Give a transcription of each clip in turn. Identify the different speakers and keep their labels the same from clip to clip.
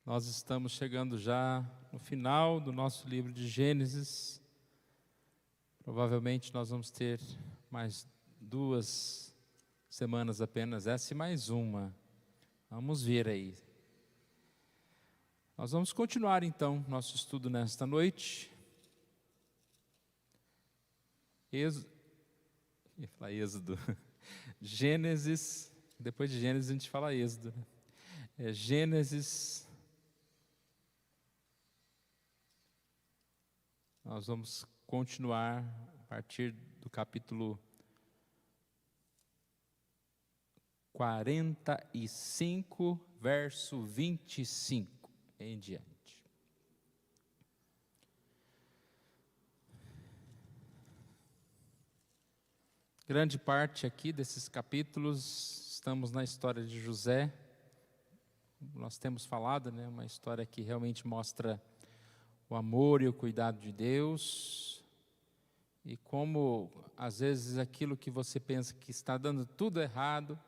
Speaker 1: Nós estamos chegando já no final do nosso livro de Gênesis. Provavelmente nós vamos ter mais 2 semanas apenas, essa e mais uma. Vamos ver aí. Nós vamos continuar então nosso estudo nesta noite. Êxodo. Gênesis, depois de Gênesis a gente fala Êxodo. Gênesis. Nós vamos continuar a partir do capítulo 45, verso 25 em diante. Grande parte aqui desses capítulos, estamos na história de José. Nós temos falado, uma história que realmente mostra o amor e o cuidado de Deus, e como às vezes aquilo que você pensa que está dando tudo errado,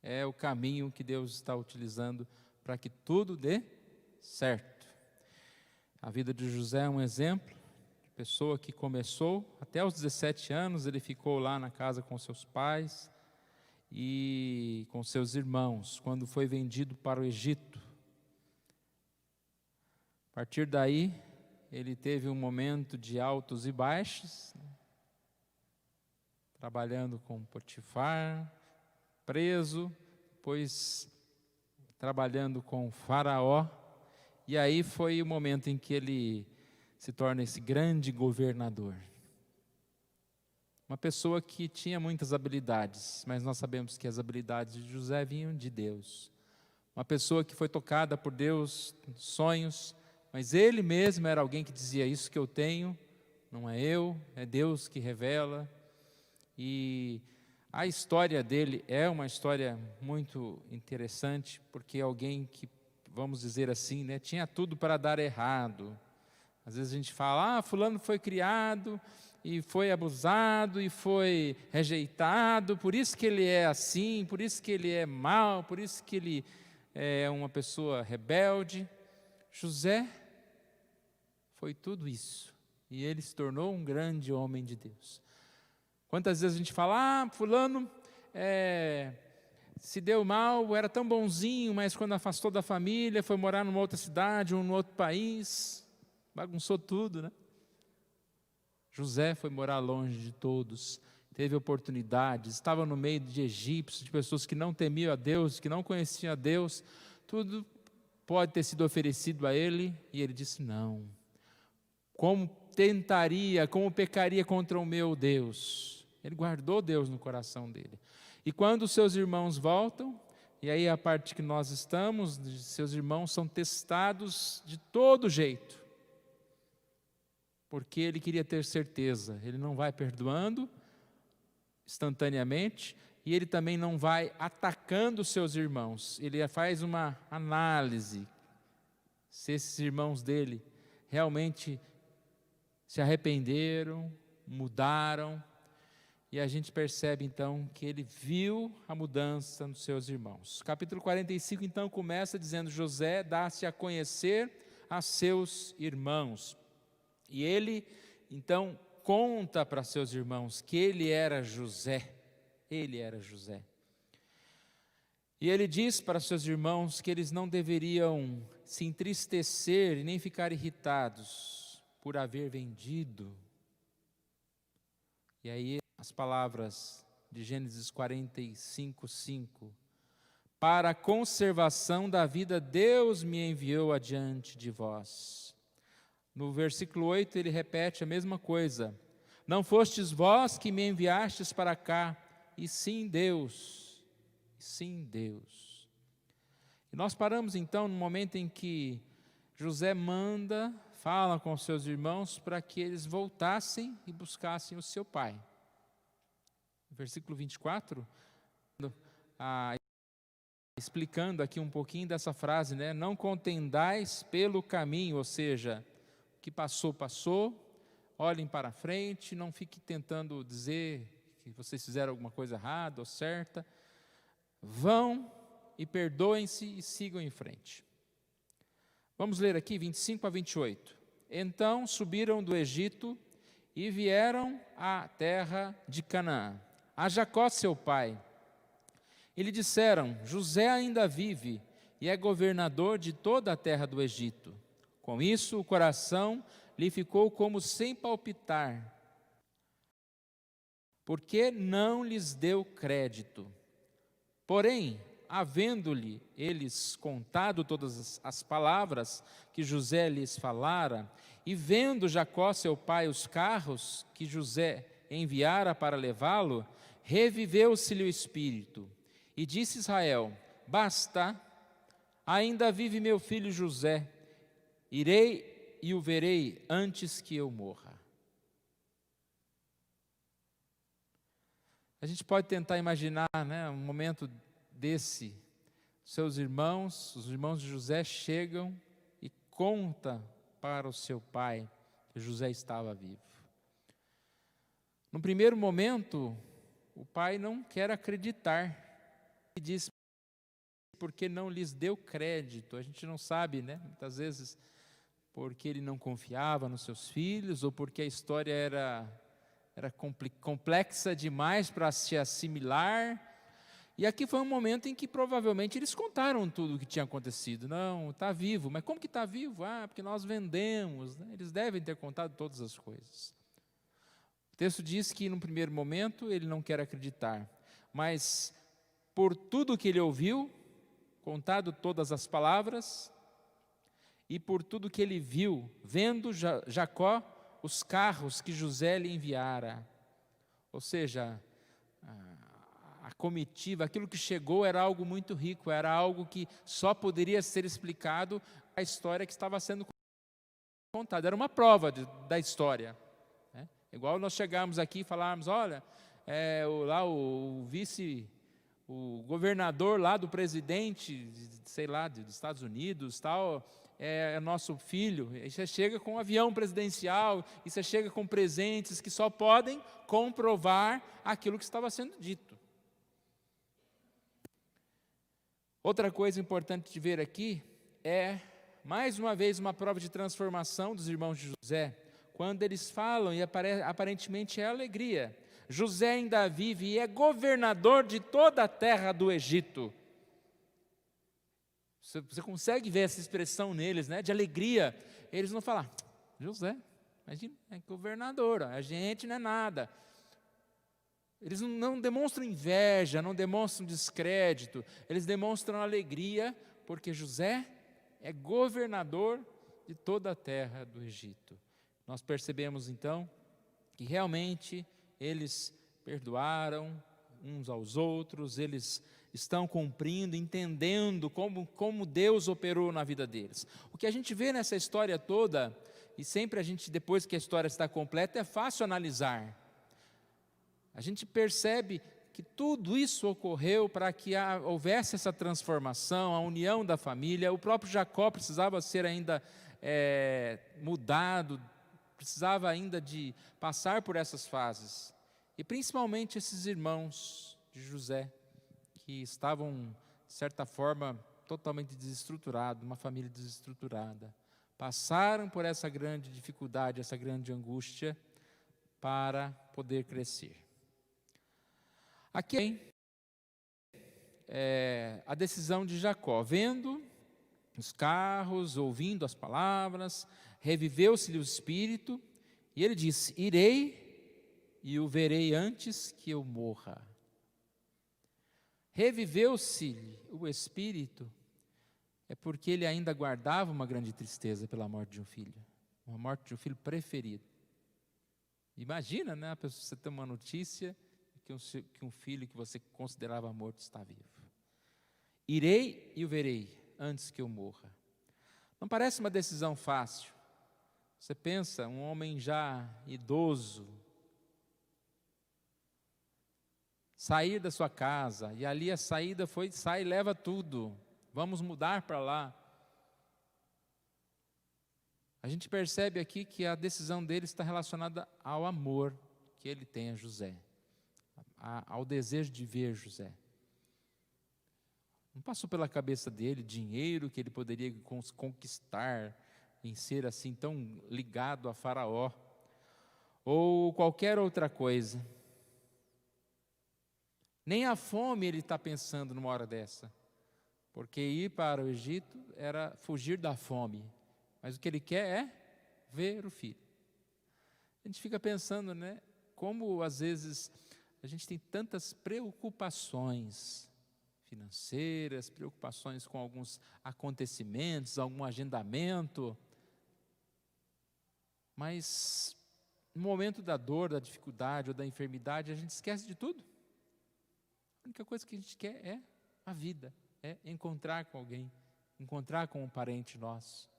Speaker 1: é o caminho que Deus está utilizando para que tudo dê certo. A vida de José é um exemplo de pessoa que começou, até os 17 anos ele ficou lá na casa com seus pais e com seus irmãos, quando foi vendido para o Egito. A partir daí, ele teve um momento de altos e baixos, trabalhando com Potifar, preso, depois trabalhando com Faraó, e aí foi o momento em que ele se torna esse grande governador. Uma pessoa que tinha muitas habilidades, mas nós sabemos que as habilidades de José vinham de Deus. Uma pessoa que foi tocada por Deus, sonhos, mas ele mesmo era alguém que dizia: isso que eu tenho, não é eu, é Deus que revela. E a história dele é uma história muito interessante, porque alguém que, vamos dizer assim, tinha tudo para dar errado. Às vezes a gente fala: fulano foi criado, e foi abusado, e foi rejeitado, por isso que ele é assim, por isso que ele é mau, por isso que ele é uma pessoa rebelde. José foi tudo isso, e ele se tornou um grande homem de Deus. Quantas vezes a gente fala: fulano se deu mal, era tão bonzinho, mas quando afastou da família, foi morar numa outra cidade, ou num outro país, bagunçou tudo, José foi morar longe de todos, teve oportunidades, estava no meio de egípcios, de pessoas que não temiam a Deus, que não conheciam a Deus. Tudo pode ter sido oferecido a ele, e ele disse: não. Como tentaria, como pecaria contra o meu Deus? Ele guardou Deus no coração dele. E quando os seus irmãos voltam, e aí a parte que nós estamos, seus irmãos são testados de todo jeito, porque ele queria ter certeza. Ele não vai perdoando instantaneamente, e ele também não vai atacando os seus irmãos. Ele faz uma análise, se esses irmãos dele realmente se arrependeram, mudaram, e a gente percebe então que ele viu a mudança nos seus irmãos. Capítulo 45 então começa dizendo: José dá-se a conhecer a seus irmãos, e ele então conta para seus irmãos que ele era José, e ele diz para seus irmãos que eles não deveriam se entristecer e nem ficar irritados por haver vendido. E aí as palavras de Gênesis 45, 5. Para a conservação da vida, Deus me enviou adiante de vós. No versículo 8 ele repete a mesma coisa: não fostes vós que me enviastes para cá, e sim Deus. E nós paramos então no momento em que José fala com seus irmãos para que eles voltassem e buscassem o seu pai. No versículo 24, explicando aqui um pouquinho dessa frase, não contendais pelo caminho, ou seja, o que passou, passou, olhem para frente, não fique tentando dizer que vocês fizeram alguma coisa errada ou certa. Vão e perdoem-se e sigam em frente. Vamos ler aqui 25 a 28. Então subiram do Egito e vieram à terra de Canaã, a Jacó seu pai. E lhe disseram: José ainda vive e é governador de toda a terra do Egito. Com isso o coração lhe ficou como sem palpitar, porque não lhes deu crédito. Porém, havendo-lhe eles contado todas as palavras que José lhes falara, e vendo Jacó seu pai os carros que José enviara para levá-lo, reviveu-se-lhe o espírito. E disse Israel: Basta, ainda vive meu filho José, irei e o verei antes que eu morra. A gente pode tentar imaginar, né, um momento desse. Seus irmãos, os irmãos de José chegam e contam para o seu pai que José estava vivo. No primeiro momento, o pai não quer acreditar e diz porque não lhes deu crédito. A gente não sabe, né? Muitas vezes porque ele não confiava nos seus filhos ou porque a história era complexa demais para se assimilar. E aqui foi um momento em que provavelmente eles contaram tudo o que tinha acontecido. Não, está vivo, mas como que está vivo? Ah, porque nós vendemos. Né? Eles devem ter contado todas as coisas. O texto diz que no primeiro momento ele não quer acreditar, mas por tudo que ele ouviu, contado todas as palavras, e por tudo que ele viu, vendo Jacó os carros que José lhe enviara. Ou seja, a comitiva, aquilo que chegou era algo muito rico, era algo que só poderia ser explicado a história que estava sendo contada. Era uma prova da história. Né? Igual nós chegarmos aqui e falarmos, olha, o governador lá do presidente, sei lá, dos Estados Unidos, tal, é nosso filho. E você chega com um avião presidencial, e você chega com presentes que só podem comprovar aquilo que estava sendo dito. Outra coisa importante de ver aqui é, mais uma vez, uma prova de transformação dos irmãos de José, quando eles falam, e aparentemente é alegria, José ainda vive e é governador de toda a terra do Egito. Você consegue ver essa expressão neles, né, de alegria. Eles não falam, José, imagina, é governador, a gente não é nada. Eles não demonstram inveja, não demonstram descrédito, eles demonstram alegria, porque José é governador de toda a terra do Egito. Nós percebemos então que realmente eles perdoaram uns aos outros, eles estão cumprindo, entendendo como Deus operou na vida deles. O que a gente vê nessa história toda, e sempre a gente, depois que a história está completa, é fácil analisar. A gente percebe que tudo isso ocorreu para que houvesse essa transformação, a união da família. O próprio Jacó precisava ser ainda mudado, precisava ainda de passar por essas fases. E principalmente esses irmãos de José, que estavam, de certa forma, totalmente desestruturados, uma família desestruturada. Passaram por essa grande dificuldade, essa grande angústia, para poder crescer. Aqui a decisão de Jacó, vendo os carros, ouvindo as palavras, reviveu-se-lhe o espírito, e ele disse, irei e o verei antes que eu morra. Reviveu-se-lhe o espírito, é porque ele ainda guardava uma grande tristeza pela morte de um filho, uma morte de um filho preferido. Imagina, né, você ter uma notícia que um filho que você considerava morto está vivo. Irei e o verei antes que eu morra. Não parece uma decisão fácil. Você pensa, um homem já idoso, sair da sua casa, e ali a saída foi, sai e leva tudo, vamos mudar para lá. A gente percebe aqui que a decisão dele está relacionada ao amor que ele tem a José, ao desejo de ver José. Não passou pela cabeça dele dinheiro que ele poderia conquistar em ser assim tão ligado a Faraó, ou qualquer outra coisa. Nem a fome ele está pensando numa hora dessa, porque ir para o Egito era fugir da fome, mas o que ele quer é ver o filho. A gente fica pensando, né, como às vezes a gente tem tantas preocupações financeiras, preocupações com alguns acontecimentos, algum agendamento, mas no momento da dor, da dificuldade ou da enfermidade, a gente esquece de tudo. A única coisa que a gente quer é a vida, é encontrar com alguém, encontrar com um parente nosso.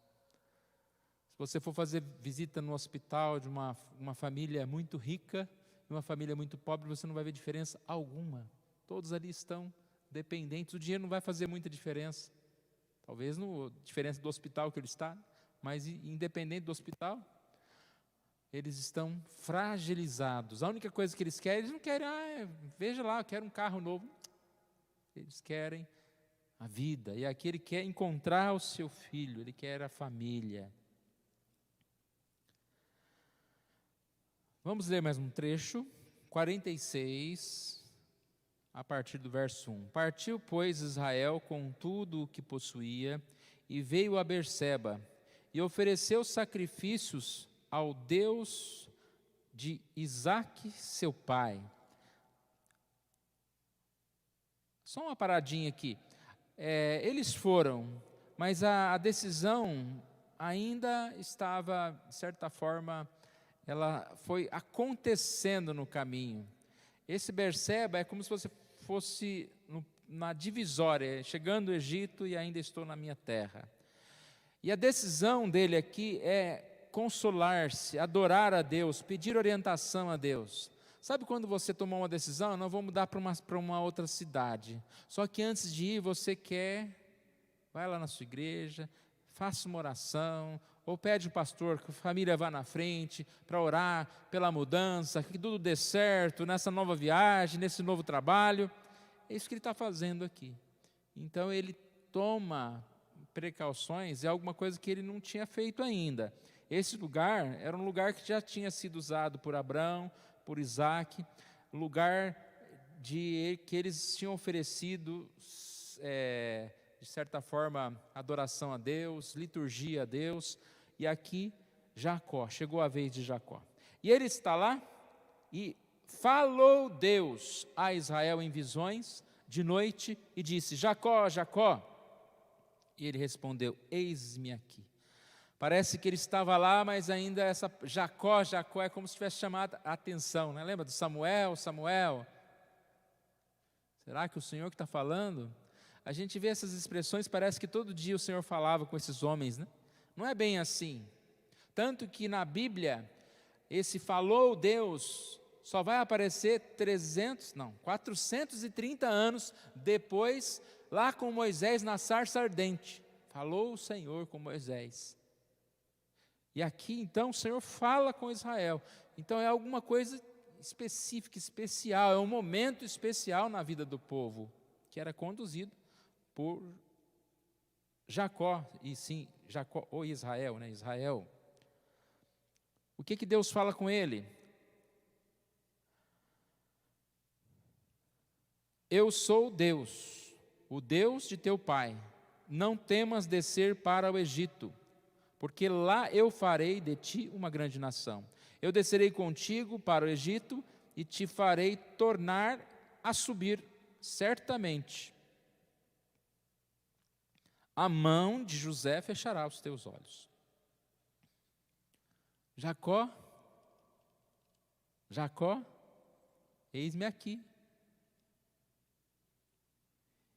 Speaker 1: Se você for fazer visita no hospital de uma família muito rica e uma família muito pobre, você não vai ver diferença alguma. Todos ali estão dependentes. O dinheiro não vai fazer muita diferença. Talvez diferença do hospital que ele está, mas independente do hospital, eles estão fragilizados. A única coisa que eles não querem, veja lá, eu quero um carro novo. Eles querem a vida. E aqui ele quer encontrar o seu filho, ele quer a família. Vamos ler mais um trecho, 46, a partir do verso 1. Partiu, pois, Israel com tudo o que possuía, e veio a Berseba, e ofereceu sacrifícios ao Deus de Isaque, seu pai. Só uma paradinha aqui. Eles foram, mas a decisão ainda estava, de certa forma, ela foi acontecendo no caminho. Esse Berseba é como se você fosse na divisória, chegando ao Egito e ainda estou na minha terra. E a decisão dele aqui é consolar-se, adorar a Deus, pedir orientação a Deus. Sabe quando você tomou uma decisão, não vou mudar para uma outra cidade. Só que antes de ir, você vai lá na sua igreja, faça uma oração, ou pede o pastor que a família vá na frente para orar pela mudança, que tudo dê certo nessa nova viagem, nesse novo trabalho. É isso que ele está fazendo aqui. Então ele toma precauções, é alguma coisa que ele não tinha feito ainda. Esse lugar era um lugar que já tinha sido usado por Abraão, por Isaque, lugar que eles tinham oferecido, de certa forma, adoração a Deus, liturgia a Deus. E aqui Jacó, chegou a vez de Jacó. E ele está lá e falou Deus a Israel em visões de noite e disse: Jacó, Jacó. E ele respondeu: eis-me aqui. Parece que ele estava lá, mas ainda essa Jacó, Jacó é como se tivesse chamado a atenção, né? Lembra do Samuel, Samuel? Será que o Senhor que está falando? A gente vê essas expressões, parece que todo dia o Senhor falava com esses homens, né? Não é bem assim. Tanto que na Bíblia, esse falou Deus só vai aparecer 430 anos depois, lá com Moisés na sarça ardente. Falou o Senhor com Moisés. E aqui então o Senhor fala com Israel. Então é alguma coisa específica, especial, é um momento especial na vida do povo, que era conduzido por Jacó, e sim, Jacó ou Israel, né? Israel. O que Deus fala com ele? Eu sou Deus, o Deus de teu pai. Não temas descer para o Egito, porque lá eu farei de ti uma grande nação. Eu descerei contigo para o Egito e te farei tornar a subir, certamente. A mão de José fechará os teus olhos. Jacó, eis-me aqui.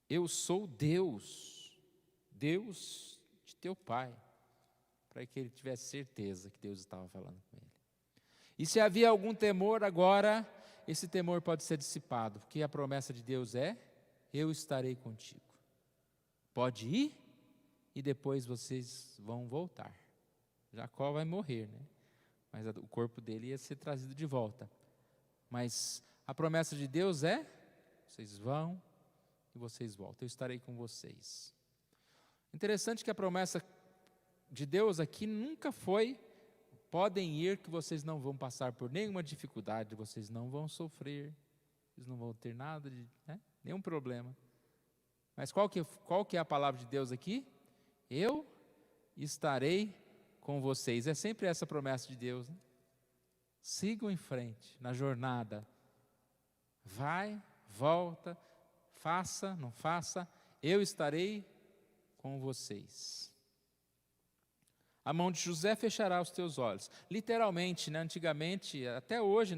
Speaker 1: Eu sou Deus, Deus de teu pai. Para que ele tivesse certeza que Deus estava falando com ele. E se havia algum temor agora, esse temor pode ser dissipado, porque a promessa de Deus é: eu estarei contigo. Pode ir e depois vocês vão voltar. Jacó vai morrer, né? Mas o corpo dele ia ser trazido de volta. Mas a promessa de Deus é: vocês vão e vocês voltam, eu estarei com vocês. Interessante que a promessa de Deus aqui nunca foi: podem ir que vocês não vão passar por nenhuma dificuldade, vocês não vão sofrer, vocês não vão ter nada de, nenhum problema. Mas qual que é a palavra de Deus aqui? Eu estarei com vocês. É sempre essa promessa de Deus, né? Sigam em frente na jornada. Vai, volta, faça, não faça, eu estarei com vocês. A mão de José fechará os teus olhos. Literalmente, né, antigamente, até hoje,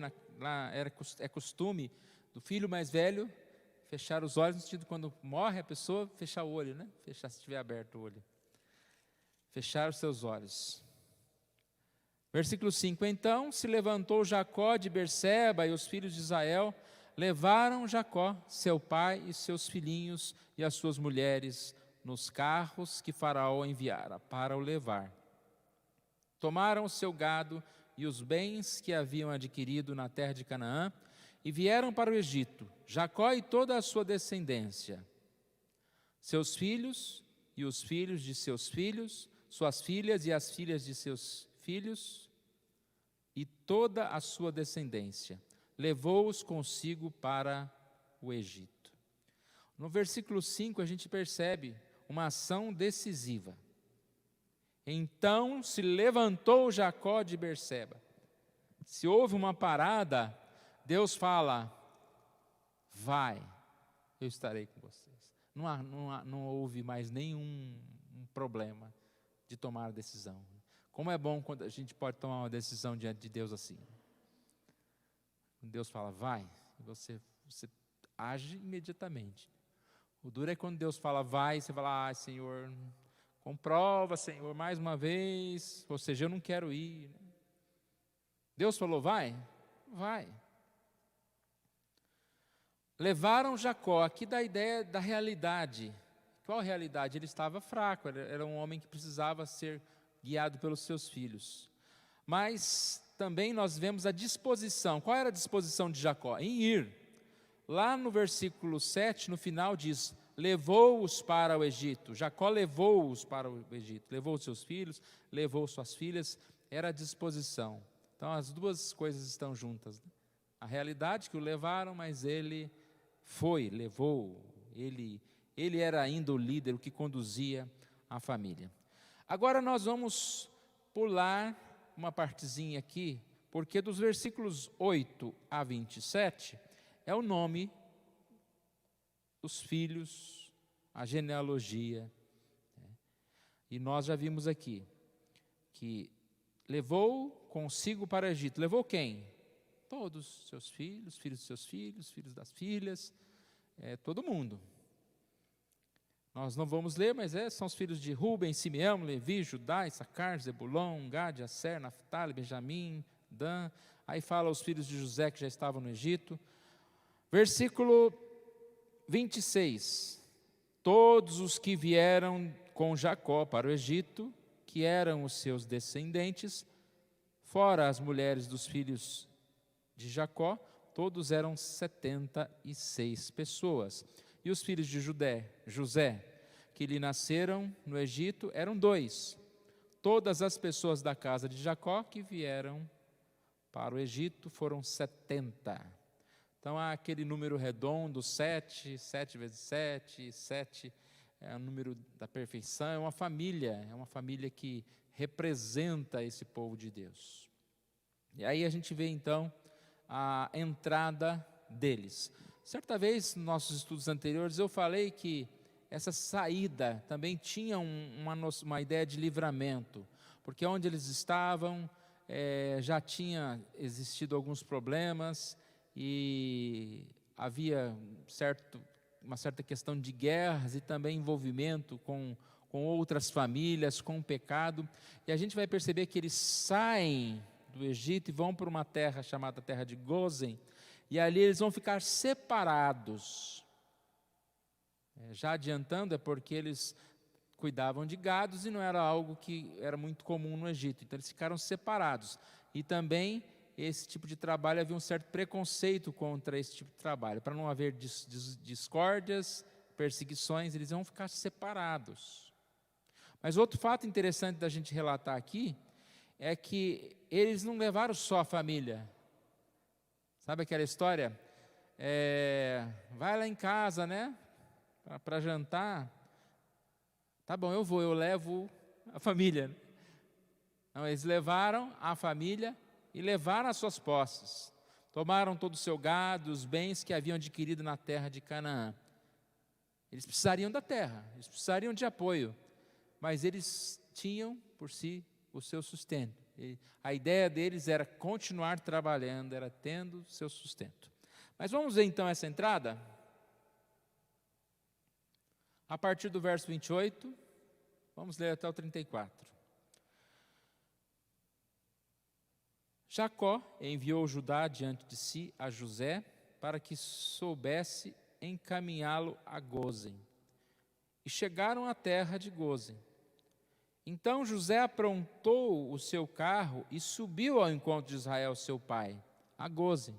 Speaker 1: é costume do filho mais velho fechar os olhos, no sentido quando morre a pessoa, fechar o olho, né? Fechar se estiver aberto o olho. Fechar os seus olhos. Versículo 5: Então se levantou Jacó de Berseba, e os filhos de Israel levaram Jacó, seu pai, e seus filhinhos e as suas mulheres nos carros que Faraó enviara para o levar. Tomaram o seu gado e os bens que haviam adquirido na terra de Canaã e vieram para o Egito, Jacó e toda a sua descendência, seus filhos e os filhos de seus filhos, suas filhas e as filhas de seus filhos, e toda a sua descendência. Levou-os consigo para o Egito. No versículo 5 a gente percebe uma ação decisiva. Então se levantou Jacó de Berseba. Se houve uma parada, Deus fala: vai, eu estarei com vocês. Não houve mais nenhum problema de tomar a decisão. Como é bom quando a gente pode tomar uma decisão diante de Deus assim. Deus fala: vai, e você age imediatamente. O duro é quando Deus fala: vai, você fala: Senhor, comprova, Senhor, mais uma vez, ou seja, eu não quero ir. Deus falou: vai, vai. Levaram Jacó, aqui dá a ideia da realidade. Qual a realidade? Ele estava fraco, era um homem que precisava ser guiado pelos seus filhos. Mas também nós vemos a disposição. Qual era a disposição de Jacó? Em ir. Lá no versículo 7, no final diz: levou-os para o Egito. Jacó levou-os para o Egito. Levou os seus filhos, levou suas filhas. Era a disposição. Então as duas coisas estão juntas, né? A realidade que o levaram, mas ele levou. Ele era ainda o líder, o que conduzia a família. Agora nós vamos pular uma partezinha aqui, porque dos versículos 8 a 27 é o nome dos filhos, a genealogia. E nós já vimos aqui que levou consigo para o Egito. Levou quem? Todos, seus filhos, filhos de seus filhos, filhos das filhas, todo mundo. Nós não vamos ler, mas são os filhos de Ruben, Simeão, Levi, Judá, Issacar, Zebulon, Gade, Asser, Naftali, Benjamim, Dan. Aí fala os filhos de José que já estavam no Egito. Versículo 26. Todos os que vieram com Jacó para o Egito, que eram os seus descendentes, fora as mulheres dos filhos de Jacó, todos eram 76 pessoas. E os filhos de José, que lhe nasceram no Egito, eram 2. Todas as pessoas da casa de Jacó que vieram para o Egito foram 70. Então há aquele número redondo, 7 vezes 7, 7 é o número da perfeição, é uma família que representa esse povo de Deus. E aí a gente vê então a entrada deles. Certa vez, nos nossos estudos anteriores, eu falei que essa saída também tinha uma ideia de livramento, porque onde eles estavam já tinha existido alguns problemas e havia uma certa questão de guerras e também envolvimento com outras famílias, com o pecado. E a gente vai perceber que eles saem do Egito e vão para uma terra chamada terra de Gósen, e ali eles vão ficar separados. Já adiantando, é porque eles cuidavam de gados e não era algo que era muito comum no Egito, então eles ficaram separados. E também esse tipo de trabalho, havia um certo preconceito contra esse tipo de trabalho, para não haver discórdias perseguições, eles vão ficar separados. Mas outro fato interessante da gente relatar aqui é que eles não levaram só a família. Sabe aquela história? Vai lá em casa, né? Para jantar. Tá bom, eu levo a família. Não, eles levaram a família e levaram as suas posses. Tomaram todo o seu gado, os bens que haviam adquirido na terra de Canaã. Eles precisariam da terra, eles precisariam de apoio, mas eles tinham por si o seu sustento. E a ideia deles era continuar trabalhando, era tendo seu sustento. Mas vamos ver então essa entrada? A partir do verso 28, vamos ler até o 34. Jacó enviou Judá diante de si a José para que soubesse encaminhá-lo a Gósen. E chegaram à terra de Gósen. Então José aprontou o seu carro e subiu ao encontro de Israel, seu pai, a Gósen.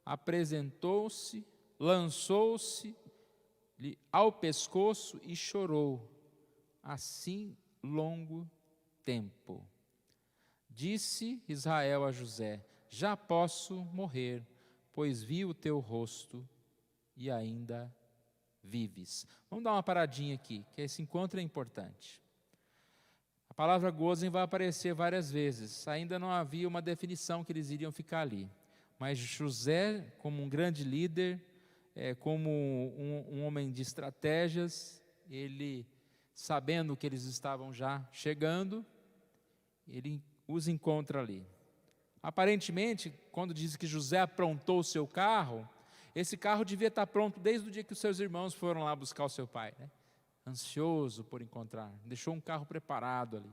Speaker 1: Apresentou-se, lançou-se-lhe ao pescoço e chorou, assim longo tempo. Disse Israel a José: já posso morrer, pois vi o teu rosto e ainda vives. Vamos dar uma paradinha aqui, que esse encontro é importante. A palavra Gósen vai aparecer várias vezes. Ainda não havia uma definição que eles iriam ficar ali. Mas José, como um grande líder, como um homem de estratégias, ele, sabendo que eles estavam já chegando, ele os encontra ali. Aparentemente, quando diz que José aprontou o seu carro, esse carro devia estar pronto desde o dia que os seus irmãos foram lá buscar o seu pai, né? Ansioso por encontrar, deixou um carro preparado ali.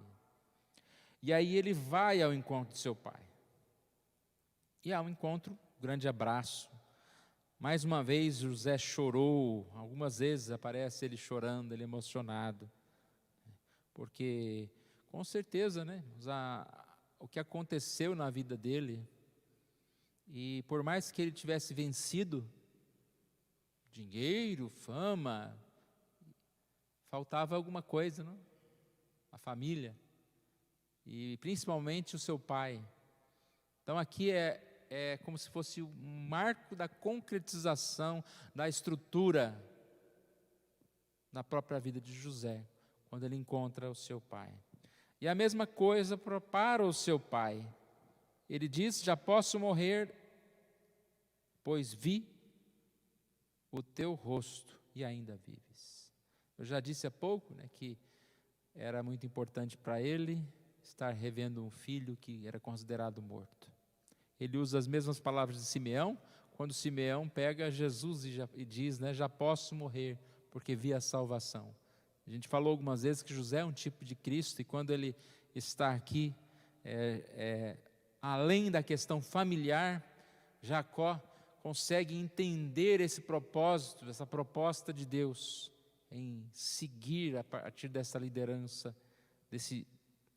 Speaker 1: E aí ele vai ao encontro de seu pai. E há um encontro, um grande abraço. Mais uma vez José chorou, algumas vezes aparece ele chorando, ele emocionado. Porque, com certeza, né, o que aconteceu na vida dele, e por mais que ele tivesse vencido dinheiro, fama, faltava alguma coisa, não? A família, e principalmente o seu pai. Então aqui é como se fosse um marco da concretização da estrutura da própria vida de José, quando ele encontra o seu pai. E a mesma coisa para o seu pai. Ele diz: já posso morrer, pois vi o teu rosto e ainda vives. Eu já disse há pouco, né, que era muito importante para ele estar revendo um filho que era considerado morto. Ele usa as mesmas palavras de Simeão, quando Simeão pega Jesus e diz, né, já posso morrer, porque vi a salvação. A gente falou algumas vezes que José é um tipo de Cristo, e quando ele está aqui, além da questão familiar, Jacó consegue entender esse propósito, essa proposta de Deus, em seguir a partir dessa liderança, desse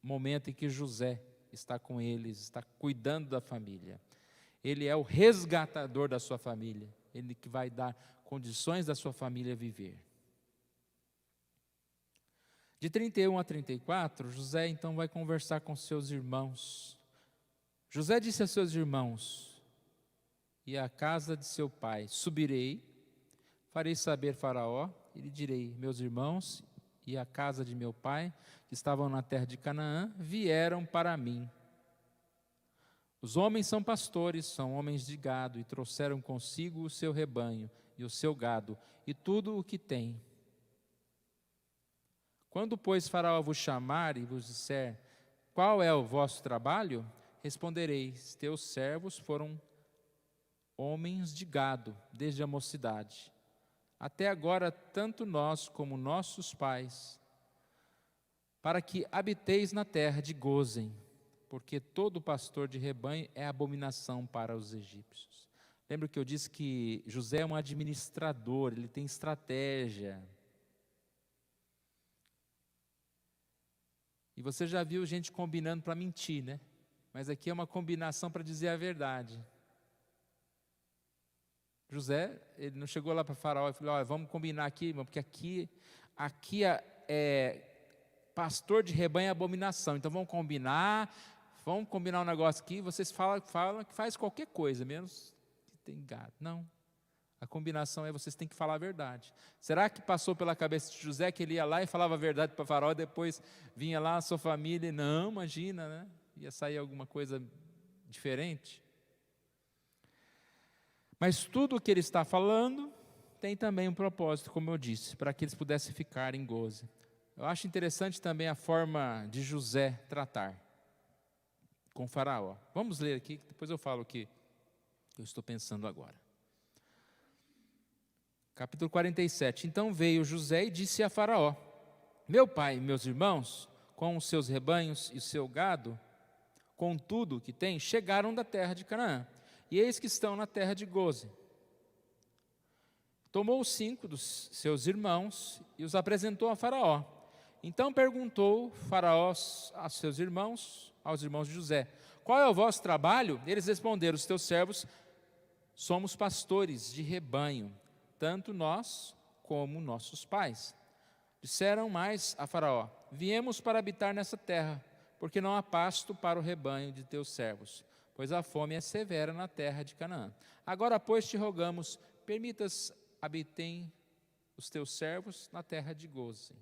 Speaker 1: momento em que José está com eles, está cuidando da família. Ele é o resgatador da sua família, ele que vai dar condições da sua família viver. De 31 a 34, José então vai conversar com seus irmãos. José disse a seus irmãos: e à casa de seu pai subirei, farei saber Faraó, e lhe direi: meus irmãos e a casa de meu pai, que estavam na terra de Canaã, vieram para mim. Os homens são pastores, são homens de gado, e trouxeram consigo o seu rebanho e o seu gado, e tudo o que tem. Quando, pois, Faraó vos chamar e vos disser: qual é o vosso trabalho? Respondereis: teus servos foram homens de gado, desde a mocidade. Até agora, tanto nós como nossos pais, para que habiteis na terra de Gósen, porque todo pastor de rebanho é abominação para os egípcios. Lembra que eu disse que José é um administrador, ele tem estratégia. E você já viu gente combinando para mentir, né? Mas aqui é uma combinação para dizer a verdade. José, ele não chegou lá para Faraó e falou: olha, vamos combinar aqui, irmão, porque aqui pastor de rebanho é abominação, então vamos combinar um negócio aqui, vocês falam que faz qualquer coisa, menos que tem gado. Não. A combinação é vocês têm que falar a verdade. Será que passou pela cabeça de José que ele ia lá e falava a verdade para Faraó, e depois vinha lá a sua família? Não, imagina, né? Ia sair alguma coisa diferente. Mas tudo o que ele está falando tem também um propósito, como eu disse, para que eles pudessem ficar em Gósen. Eu acho interessante também a forma de José tratar com Faraó. Vamos ler aqui, depois eu falo o que eu estou pensando agora. Capítulo 47. Então veio José e disse a Faraó: meu pai e meus irmãos, com os seus rebanhos e o seu gado, com tudo que tem, chegaram da terra de Canaã, e eis que estão na terra de Gósen. Tomou 5 dos seus irmãos e os apresentou a Faraó. Então perguntou Faraó aos seus irmãos, aos irmãos de José: qual é o vosso trabalho? Eles responderam: os teus servos somos pastores de rebanho, tanto nós como nossos pais. Disseram mais a Faraó: viemos para habitar nessa terra, porque não há pasto para o rebanho de teus servos, pois a fome é severa na terra de Canaã. Agora, pois, te rogamos, permitas habitem os teus servos na terra de Gósen.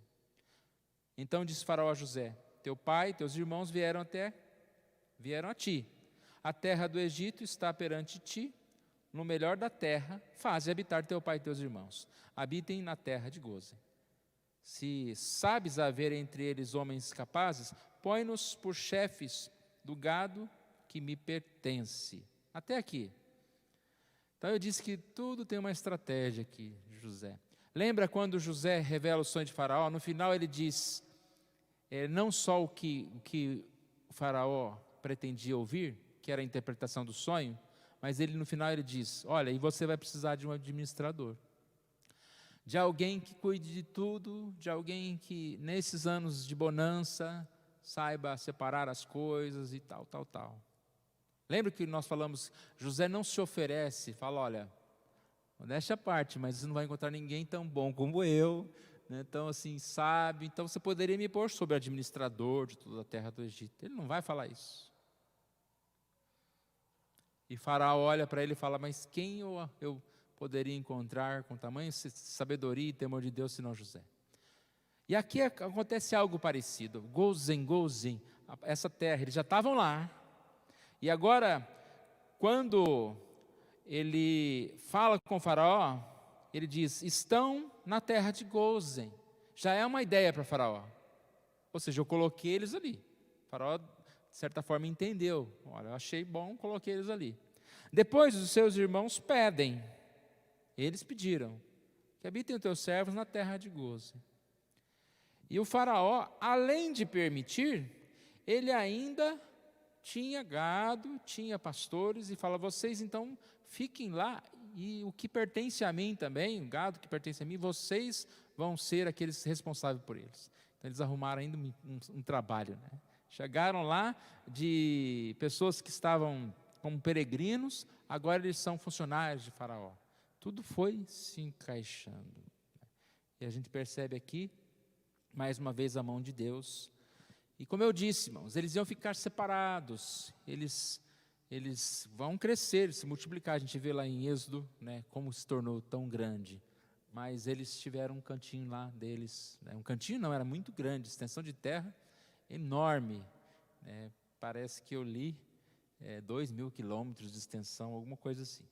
Speaker 1: Então disse Faraó a José: teu pai e teus irmãos vieram a ti. A terra do Egito está perante ti. No melhor da terra, faze habitar teu pai e teus irmãos. Habitem na terra de Gósen. Se sabes haver entre eles homens capazes, põe-nos por chefes do gado que me pertence. Até aqui. Então eu disse que tudo tem uma estratégia aqui, José. Lembra quando José revela o sonho de Faraó? No final ele diz, não só o que o Faraó pretendia ouvir, que era a interpretação do sonho, mas no final ele diz: olha, e você vai precisar de um administrador, de alguém que cuide de tudo, de alguém que nesses anos de bonança saiba separar as coisas e tal. Lembra que nós falamos, José não se oferece, fala: olha, modéstia à parte, mas você não vai encontrar ninguém tão bom como eu, né? Então assim, sabe, então você poderia me pôr sobre administrador de toda a terra do Egito. Ele não vai falar isso. E Faraó olha para ele e fala: mas quem eu poderia encontrar com tamanha sabedoria e temor de Deus senão José? E aqui acontece algo parecido. Gósen, essa terra, eles já estavam lá. E agora, quando ele fala com Faraó, ele diz: estão na terra de Gósen. Já é uma ideia para Faraó. Ou seja, eu coloquei eles ali. Faraó, de certa forma, entendeu. Olha, eu achei bom, coloquei eles ali. Depois os seus irmãos pedem. Eles pediram que habitem os teus servos na terra de Gósen. E o Faraó, além de permitir, ele ainda tinha gado, tinha pastores, e fala: vocês então fiquem lá, e o que pertence a mim também, o gado que pertence a mim, vocês vão ser aqueles responsáveis por eles. Então eles arrumaram ainda um trabalho, né? Chegaram lá de pessoas que estavam como peregrinos, agora eles são funcionários de Faraó. Tudo foi se encaixando. E a gente percebe aqui, mais uma vez, a mão de Deus. E como eu disse, irmãos, eles iam ficar separados, eles vão crescer, se multiplicar. A gente vê lá em Êxodo, né, como se tornou tão grande. Mas eles tiveram um cantinho lá deles, né, um cantinho não, era muito grande, extensão de terra enorme, né, parece que eu li 2.000 quilômetros de extensão, alguma coisa assim.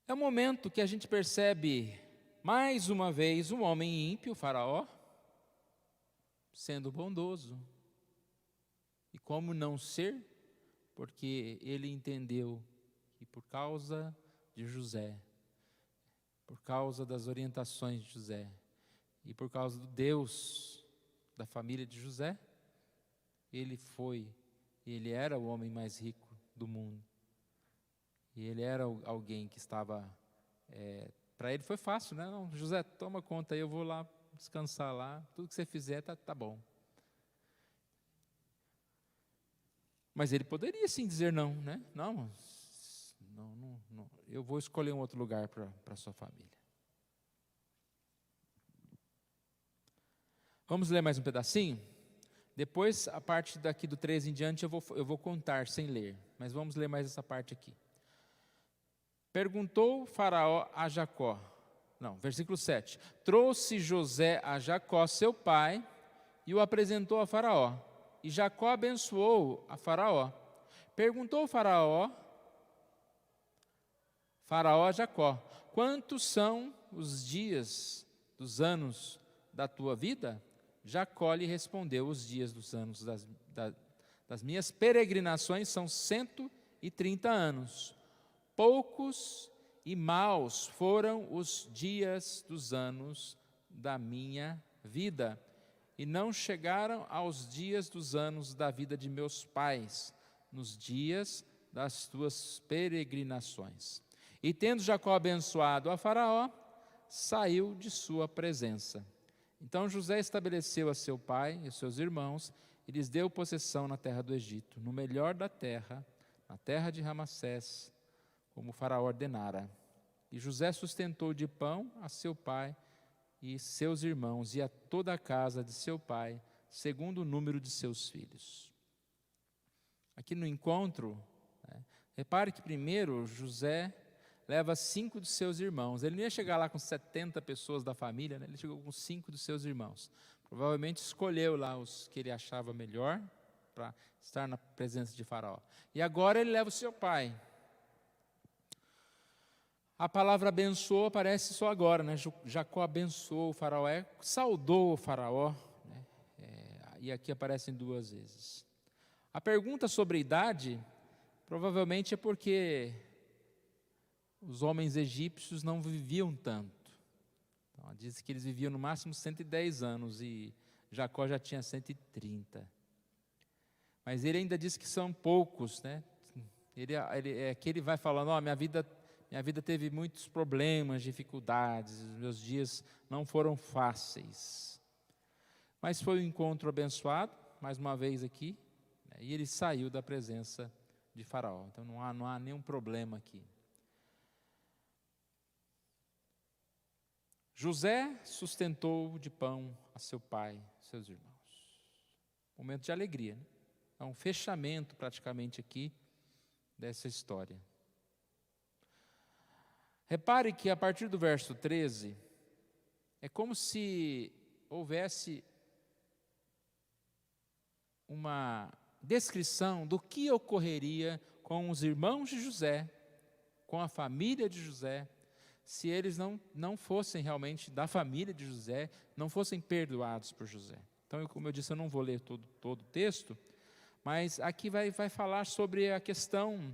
Speaker 1: É um momento que a gente percebe, mais uma vez, um homem ímpio, o Faraó, sendo bondoso. E como não ser? Porque ele entendeu que por causa de José, por causa das orientações de José, e por causa do Deus da família de José, ele era o homem mais rico do mundo. E ele era alguém que estava, para ele foi fácil, né? Não, José, toma conta aí, eu vou lá descansar lá, tudo que você fizer tá bom. Mas ele poderia sim dizer não, né? Não, eu vou escolher um outro lugar para a sua família. Vamos ler mais um pedacinho? Depois, a parte daqui do 13 em diante, eu vou contar sem ler. Mas vamos ler mais essa parte aqui. Perguntou Faraó a Jacó. Não, versículo 7. Trouxe José a Jacó, seu pai, e o apresentou a Faraó. E Jacó abençoou a Faraó. Perguntou Faraó a Jacó: quantos são os dias dos anos da tua vida? Jacó lhe respondeu: os dias dos anos das minhas peregrinações são 130 anos. Poucos e maus foram os dias dos anos da minha vida, e não chegaram aos dias dos anos da vida de meus pais, nos dias das tuas peregrinações. E tendo Jacó abençoado a Faraó, saiu de sua presença. Então José estabeleceu a seu pai e seus irmãos, e lhes deu possessão na terra do Egito, no melhor da terra, na terra de Ramassés, como o Faraó ordenara. E José sustentou de pão a seu pai e seus irmãos, e a toda a casa de seu pai, segundo o número de seus filhos. Aqui no encontro, repare que primeiro José leva 5 dos seus irmãos. Ele não ia chegar lá com 70 pessoas da família, ele chegou com 5 dos seus irmãos. Provavelmente escolheu lá os que ele achava melhor para estar na presença de Faraó. E agora ele leva o seu pai. A palavra abençoou aparece só agora, né? Jacó abençoou o Faraó, saudou o Faraó, né? E aqui aparecem 2 vezes. A pergunta sobre a idade, provavelmente é porque os homens egípcios não viviam tanto. Então, diz que eles viviam no máximo 110 anos e Jacó já tinha 130. Mas ele ainda diz que são poucos, né? Aqui ele vai falando: minha vida teve muitos problemas, dificuldades, os meus dias não foram fáceis. Mas foi um encontro abençoado, mais uma vez aqui, né? E ele saiu da presença de Faraó. Então não há nenhum problema aqui. José sustentou de pão a seu pai, seus irmãos. Momento de alegria, né? É um fechamento praticamente aqui dessa história. Repare que a partir do verso 13, é como se houvesse uma descrição do que ocorreria com os irmãos de José, com a família de José, se eles não fossem realmente da família de José, não fossem perdoados por José. Então, como eu disse, eu não vou ler todo o texto, mas aqui vai falar sobre a questão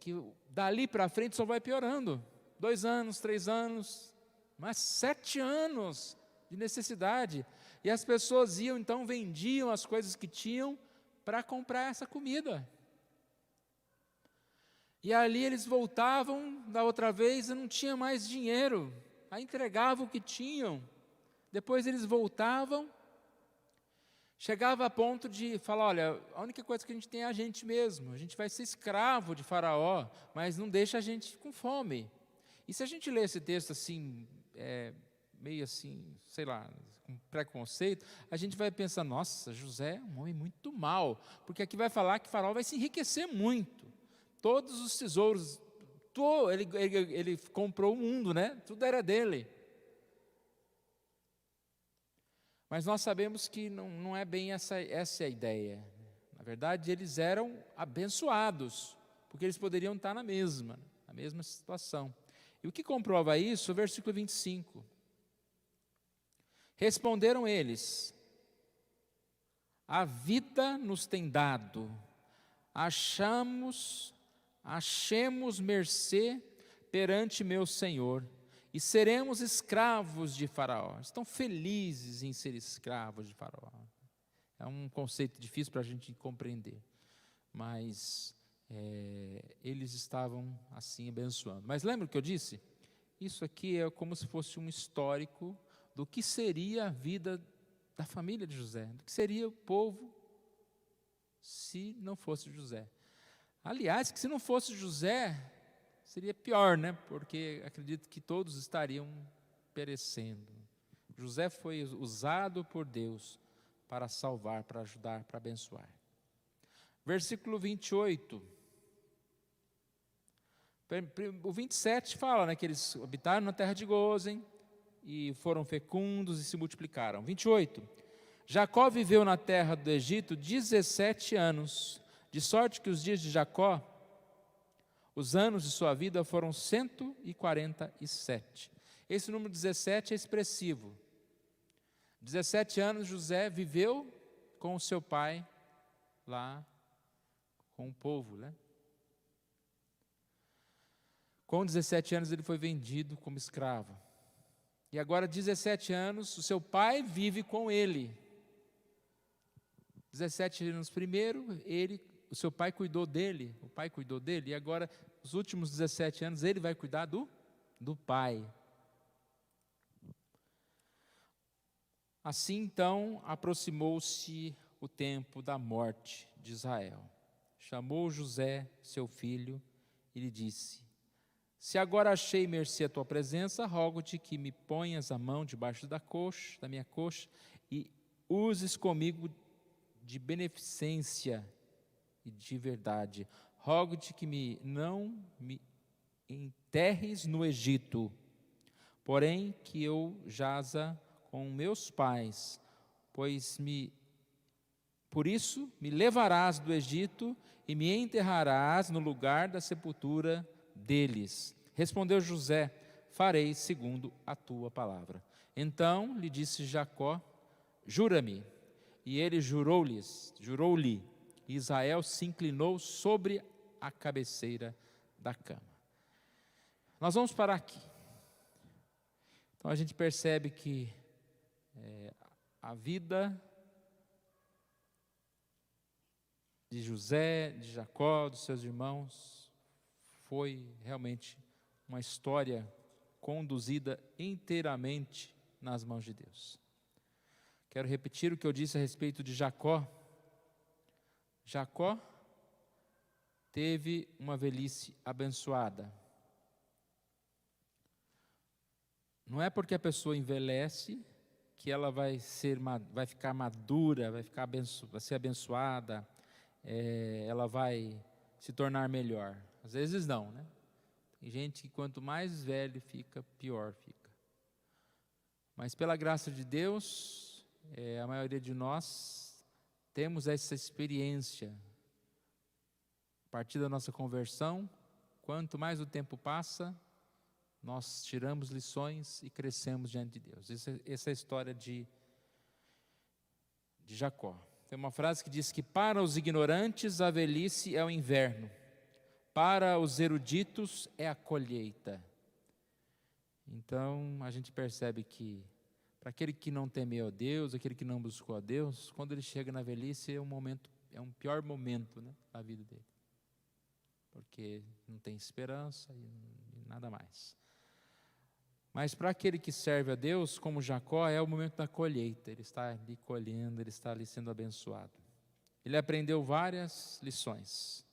Speaker 1: que dali para frente só vai piorando. 2 anos, 3 anos, mas 7 anos de necessidade. E as pessoas iam, então, vendiam as coisas que tinham para comprar essa comida. E ali eles voltavam da outra vez e não tinha mais dinheiro. Aí entregavam o que tinham. Depois eles voltavam. Chegava a ponto de falar: olha, a única coisa que a gente tem é a gente mesmo. A gente vai ser escravo de Faraó, mas não deixa a gente com fome. E se a gente lê esse texto assim, meio assim, sei lá, com preconceito, a gente vai pensar: nossa, José é um homem muito mau. Porque aqui vai falar que Faraó vai se enriquecer muito. Todos os tesouros, ele comprou o mundo, né? Tudo era dele. Mas nós sabemos que não é bem essa é a ideia. Na verdade, eles eram abençoados, porque eles poderiam estar na mesma situação. E o que comprova isso? O versículo 25. Responderam eles: a vida nos tem dado, achemos mercê perante meu Senhor, e seremos escravos de Faraó. Estão felizes em ser escravos de Faraó. É um conceito difícil para a gente compreender, mas eles estavam assim abençoando. Mas lembra o que eu disse? Isso aqui é como se fosse um histórico do que seria a vida da família de José, do que seria o povo se não fosse José. Aliás, que se não fosse José, seria pior, né? Porque acredito que todos estariam perecendo. José foi usado por Deus para salvar, para ajudar, para abençoar. Versículo 28. O 27 fala, né, que eles habitaram na terra de Gósen e foram fecundos e se multiplicaram. 28. Jacó viveu na terra do Egito 17 anos, de sorte que os dias de Jacó, os anos de sua vida foram 147. Esse número 17 é expressivo. 17 anos José viveu com o seu pai lá, com o povo, né? Com 17 anos ele foi vendido como escravo. E agora, 17 anos, o seu pai vive com ele. 17 anos primeiro, o seu pai cuidou dele, o pai cuidou dele, e agora, os últimos 17 anos, ele vai cuidar do pai. Assim, então, aproximou-se o tempo da morte de Israel. Chamou José, seu filho, e lhe disse: se agora achei mercê à tua presença, rogo-te que me ponhas a mão debaixo da minha coxa, e uses comigo de beneficência e de verdade. Rogo-te que não me enterres no Egito, porém que eu jaza com meus pais, por isso me levarás do Egito e me enterrarás no lugar da sepultura deles. Respondeu José: farei segundo a tua palavra. Então lhe disse Jacó: jura-me. E ele jurou-lhe, e Israel se inclinou sobre a cabeceira da cama. Nós vamos parar aqui. Então a gente percebe que a vida de José, de Jacó, dos seus irmãos, foi realmente uma história conduzida inteiramente nas mãos de Deus. Quero repetir o que eu disse a respeito de Jacó. Jacó teve uma velhice abençoada. Não é porque a pessoa envelhece que ela vai ficar madura, vai ser abençoada, ela vai se tornar melhor. Às vezes não, né? Tem gente que quanto mais velho fica, pior fica. Mas pela graça de Deus, a maioria de nós temos essa experiência. A partir da nossa conversão, quanto mais o tempo passa, nós tiramos lições e crescemos diante de Deus. Essa é a história de Jacó. Tem uma frase que diz que para os ignorantes a velhice é o inverno, para os eruditos é a colheita. Então a gente percebe que para aquele que não temeu a Deus, aquele que não buscou a Deus, quando ele chega na velhice é um pior momento, né, da vida dele, porque não tem esperança e nada mais. Mas para aquele que serve a Deus, como Jacó, é o momento da colheita. Ele está ali colhendo, ele está ali sendo abençoado. Ele aprendeu várias lições.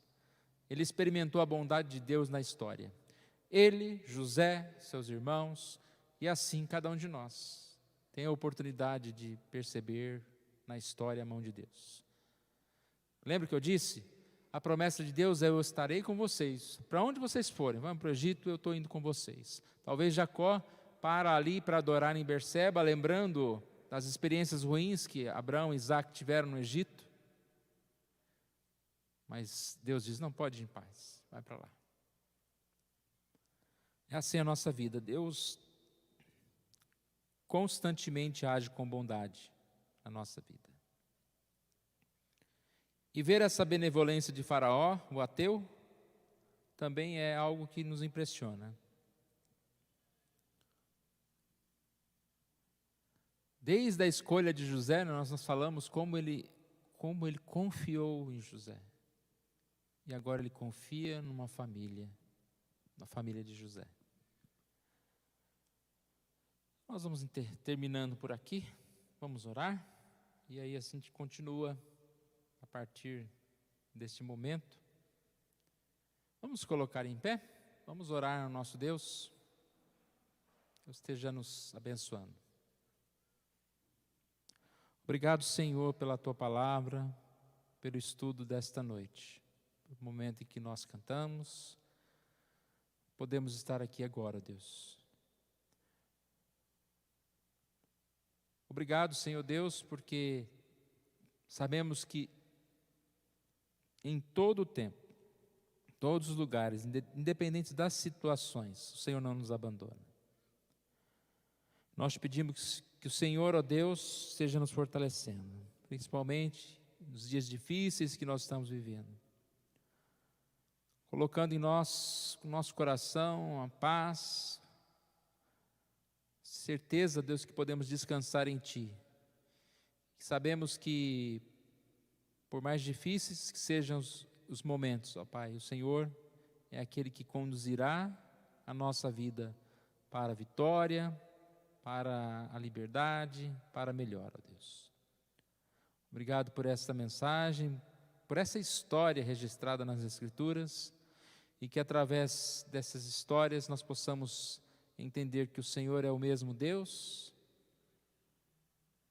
Speaker 1: Ele experimentou a bondade de Deus na história. Ele, José, seus irmãos, e assim cada um de nós tem a oportunidade de perceber na história a mão de Deus. Lembra que eu disse? A promessa de Deus é: eu estarei com vocês. Para onde vocês forem, vamos para o Egito, eu estou indo com vocês. Talvez Jacó para ali para adorar em Berseba, lembrando das experiências ruins que Abraão e Isaac tiveram no Egito. Mas Deus diz: não, pode ir em paz, vai para lá. É assim a nossa vida. Deus constantemente age com bondade na nossa vida. E ver essa benevolência de Faraó, o ateu, também é algo que nos impressiona. Desde a escolha de José, nós falamos como ele confiou em José. E agora ele confia numa família, na família de José. Nós vamos terminando por aqui, vamos orar, e aí assim a gente continua a partir deste momento. Vamos colocar em pé, vamos orar ao nosso Deus. Deus esteja nos abençoando. Obrigado, Senhor, pela Tua palavra, pelo estudo desta noite, pelo momento em que nós cantamos, podemos estar aqui agora, Deus. Obrigado, Senhor Deus, porque sabemos que em todo o tempo, todos os lugares, independente das situações, o Senhor não nos abandona. Nós te pedimos que o Senhor, ó Deus, esteja nos fortalecendo, principalmente nos dias difíceis que nós estamos vivendo. Colocando em nós, no nosso coração, a paz, certeza, Deus, que podemos descansar em Ti. Sabemos que, por mais difíceis que sejam os momentos, ó Pai, o Senhor é aquele que conduzirá a nossa vida para a vitória, para a liberdade, para a melhor, ó Deus. Obrigado por esta mensagem, por essa história registrada nas Escrituras, e que através dessas histórias nós possamos entender que o Senhor é o mesmo Deus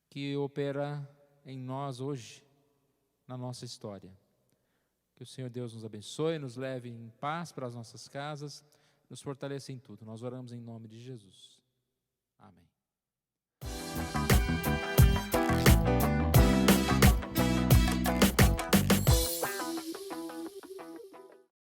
Speaker 1: que opera em nós hoje, na nossa história. Que o Senhor Deus nos abençoe, nos leve em paz para as nossas casas, nos fortaleça em tudo. Nós oramos em nome de Jesus. Amém.